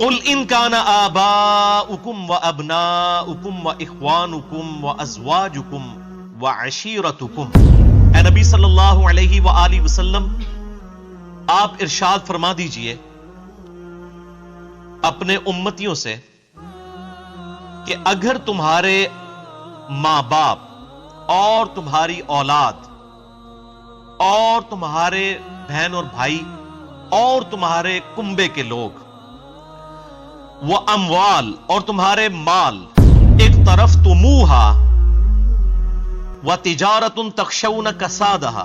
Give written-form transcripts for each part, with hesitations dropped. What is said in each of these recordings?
قل ان کان آباؤکم وابناؤکم واخوانکم وازواجکم وعشیرتکم، اے نبی صلی اللہ علیہ وآلہ وسلم آپ ارشاد فرما دیجئے اپنے امتیوں سے کہ اگر تمہارے ماں باپ اور تمہاری اولاد اور تمہارے بہن اور بھائی اور تمہارے کنبے کے لوگ، وہ اموال اور تمہارے مال، اقترفتموہا وتجارۃ تخشون کسادہا،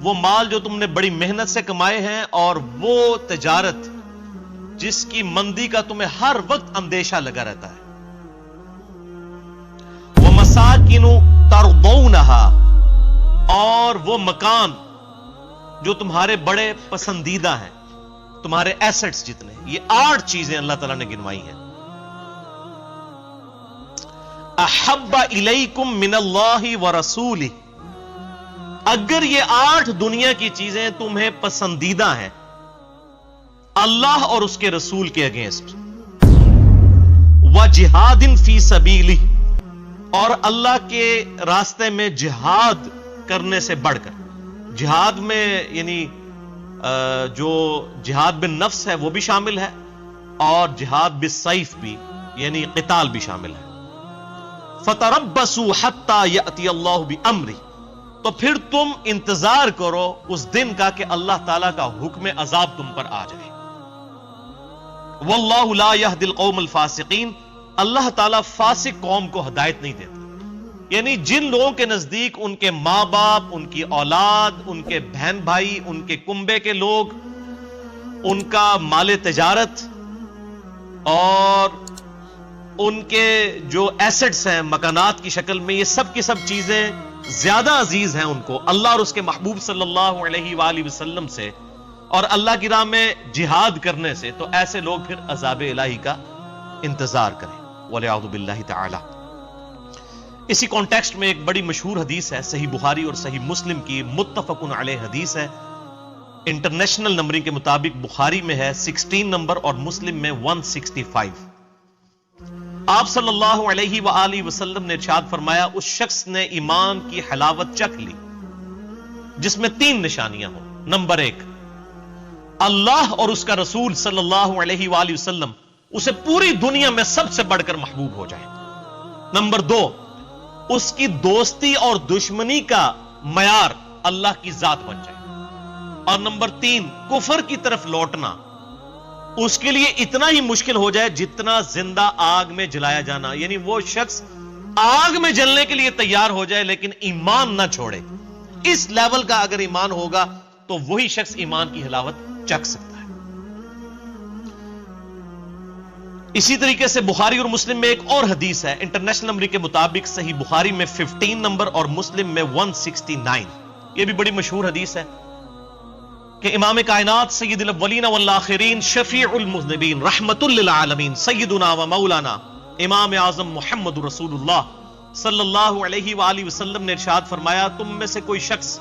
وہ مال جو تم نے بڑی محنت سے کمائے ہیں اور وہ تجارت جس کی مندی کا تمہیں ہر وقت اندیشہ لگا رہتا ہے، ومساکن ترضونہا، اور وہ مکان جو تمہارے بڑے پسندیدہ ہیں، تمہارے ایسٹس جتنے، یہ 8 چیزیں اللہ تعالیٰ نے گنوائی ہیں، احب الیکم من اللہ ورسولہ، اگر یہ 8 دنیا کی چیزیں تمہیں پسندیدہ ہیں اللہ اور اس کے رسول کے اگینسٹ، وجہاد فی سبیلہ، اور اللہ کے راستے میں جہاد کرنے سے بڑھ کر، جہاد میں یعنی جو جہاد بالنفس ہے وہ بھی شامل ہے اور جہاد بالسیف بھی یعنی قتال بھی شامل ہے، فتربصوا حتی یأتی اللہ بامرہ، تو پھر تم انتظار کرو اس دن کا کہ اللہ تعالیٰ کا حکم عذاب تم پر آ جائے، واللہ لا یہدی القوم الفاسقین، اللہ تعالیٰ فاسق قوم کو ہدایت نہیں دیتا، یعنی جن لوگوں کے نزدیک ان کے ماں باپ، ان کی اولاد، ان کے بہن بھائی، ان کے کنبے کے لوگ، ان کا مال تجارت اور ان کے جو ایسٹس ہیں مکانات کی شکل میں، یہ سب کی سب چیزیں زیادہ عزیز ہیں ان کو اللہ اور اس کے محبوب صلی اللہ علیہ وآلہ وسلم سے اور اللہ کی راہ میں جہاد کرنے سے، تو ایسے لوگ پھر عذاب الہی کا انتظار کریں والعیاذ باللہ تعالی۔ اسی کانٹیکسٹ میں ایک بڑی مشہور حدیث ہے، صحیح بخاری اور صحیح مسلم کی متفق علیہ حدیث ہے، انٹرنیشنل نمبرنگ کے مطابق بخاری میں ہے 16 نمبر اور مسلم میں 165۔ آپ صلی اللہ علیہ وآلہ وسلم نے ارشاد فرمایا، اس شخص نے ایمان کی حلاوت چکھ لی جس میں 3 نشانیاں ہوں۔ نمبر 1، اللہ اور اس کا رسول صلی اللہ علیہ وآلہ وسلم اسے پوری دنیا میں سب سے بڑھ کر محبوب ہو جائے۔ نمبر 2، اس کی دوستی اور دشمنی کا معیار اللہ کی ذات بن جائے۔ اور نمبر 3، کفر کی طرف لوٹنا اس کے لیے اتنا ہی مشکل ہو جائے جتنا زندہ آگ میں جلایا جانا، یعنی وہ شخص آگ میں جلنے کے لیے تیار ہو جائے لیکن ایمان نہ چھوڑے۔ اس لیول کا اگر ایمان ہوگا تو وہی شخص ایمان کی حلاوت چکھ سکتا ہے۔ اسی طریقے سے بخاری اور مسلم میں ایک اور حدیث ہے، انٹرنیشنل نمبر کے مطابق صحیح بخاری میں 15 نمبر اور مسلم میں 169، یہ بھی بڑی مشہور حدیث ہے کہ امام کائنات سید الاولین والآخرین شفیع المذنبین رحمت للعالمین سیدنا و مولانا امام اعظم محمد رسول اللہ صلی اللہ علیہ وآلہ وسلم نے ارشاد فرمایا، تم میں سے کوئی شخص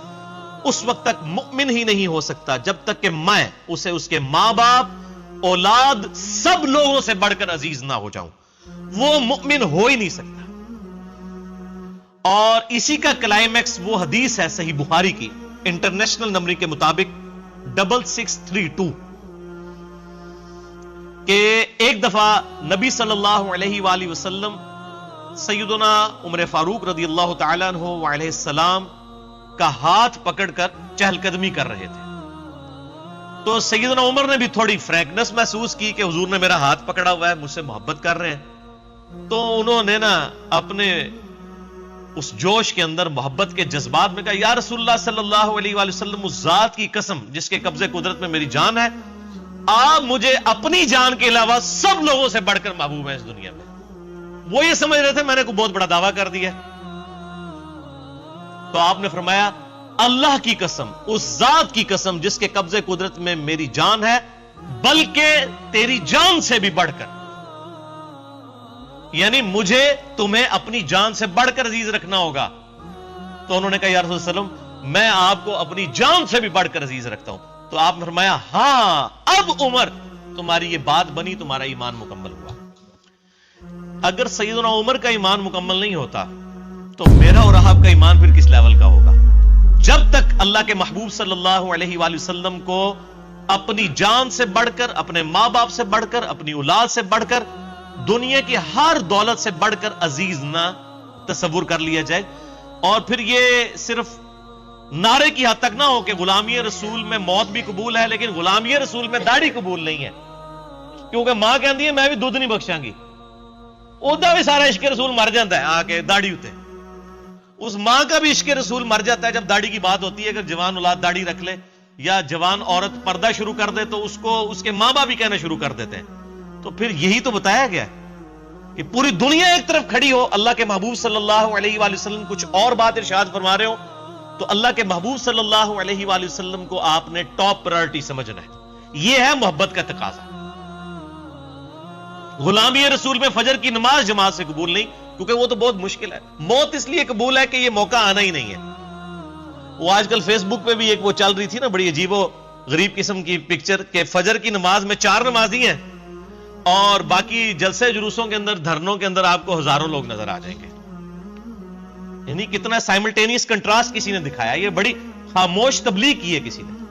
اس وقت تک مؤمن ہی نہیں ہو سکتا جب تک کہ میں اسے اس کے ماں باپ، اولاد، سب لوگوں سے بڑھ کر عزیز نہ ہو جاؤں، وہ مؤمن ہو ہی نہیں سکتا۔ اور اسی کا کلائمیکس وہ حدیث ہے صحیح بخاری کی انٹرنیشنل نمبر کے مطابق 6632 کہ ایک دفعہ نبی صلی اللہ علیہ وآلہ وسلم سیدنا عمر فاروق رضی اللہ تعالیٰ عنہ وعلیہ السلام کا ہاتھ پکڑ کر چہل قدمی کر رہے تھے، تو سیدنا عمر نے بھی تھوڑی فرینکنس محسوس کی کہ حضور نے میرا ہاتھ پکڑا ہوا ہے، مجھ سے محبت کر رہے ہیں، تو انہوں نے اپنے اس جوش کے اندر محبت کے جذبات میں کہا، یا رسول اللہ صلی اللہ علیہ وآلہ وسلم، اس ذات کی قسم جس کے قبضے قدرت میں میری جان ہے، آپ مجھے اپنی جان کے علاوہ سب لوگوں سے بڑھ کر محبوب ہیں اس دنیا میں۔ وہ یہ سمجھ رہے تھے میں نے کوئی بہت بڑا دعویٰ کر دیا، تو آپ نے فرمایا، اللہ کی قسم، اس ذات کی قسم جس کے قبضے قدرت میں میری جان ہے، بلکہ تیری جان سے بھی بڑھ کر، یعنی مجھے تمہیں اپنی جان سے بڑھ کر عزیز رکھنا ہوگا۔ تو انہوں نے کہا، یا رسول اللہ علیہ وسلم، میں آپ کو اپنی جان سے بھی بڑھ کر عزیز رکھتا ہوں۔ تو آپ نے فرمایا، ہاں اب عمر تمہاری یہ بات بنی, تمہارا ایمان مکمل ہوا. اگر سیدنا عمر کا ایمان مکمل نہیں ہوتا تو میرا اور آپ کا ایمان پھر کس لیول کا ہوگا؟ جب تک اللہ کے محبوب صلی اللہ علیہ وآلہ وسلم کو اپنی جان سے بڑھ کر, اپنے ماں باپ سے بڑھ کر, اپنی اولاد سے بڑھ کر, دنیا کی ہر دولت سے بڑھ کر عزیز نہ تصور کر لیا جائے, اور پھر یہ صرف نعرے کی حد تک نہ ہو کہ غلامی رسول میں موت بھی قبول ہے لیکن غلامی رسول میں داڑھی قبول نہیں ہے, کیونکہ ماں کہتی ہے میں بھی دودھ نہیں بخشاں گی, اودا بھی سارا عشق رسول مر جاتا ہے آ کے داڑھی ہوتے, اس ماں کا بھی عشق رسول مر جاتا ہے جب داڑھی کی بات ہوتی ہے. اگر جوان اولاد داڑھی رکھ لے یا جوان عورت پردہ شروع کر دے تو اس کو اس کے ماں باپ بھی کہنا شروع کر دیتے ہیں. تو پھر یہی تو بتایا گیا کہ پوری دنیا ایک طرف کھڑی ہو, اللہ کے محبوب صلی اللہ علیہ وآلہ وسلم کچھ اور بات ارشاد فرما رہے ہو, تو اللہ کے محبوب صلی اللہ علیہ وآلہ وسلم کو آپ نے ٹاپ پرائرٹی سمجھنا ہے. یہ ہے محبت کا تقاضا. غلامی رسول میں فجر کی نماز جماعت سے قبول نہیں, کیونکہ وہ تو بہت مشکل ہے. موت اس لیے قبول ہے کہ یہ موقع آنا ہی نہیں ہے. وہ آج کل فیس بک پہ بھی ایک وہ چل رہی تھی نا, بڑی عجیب و غریب قسم کی پکچر, کہ فجر کی نماز میں 4 نمازی ہیں اور باقی جلسے جلوسوں کے اندر, دھرنوں کے اندر آپ کو ہزاروں لوگ نظر آ جائیں گے. یعنی کتنا سائملٹینیس کنٹراسٹ کسی نے دکھایا. یہ بڑی خاموش تبلیغ کی ہے کسی نے.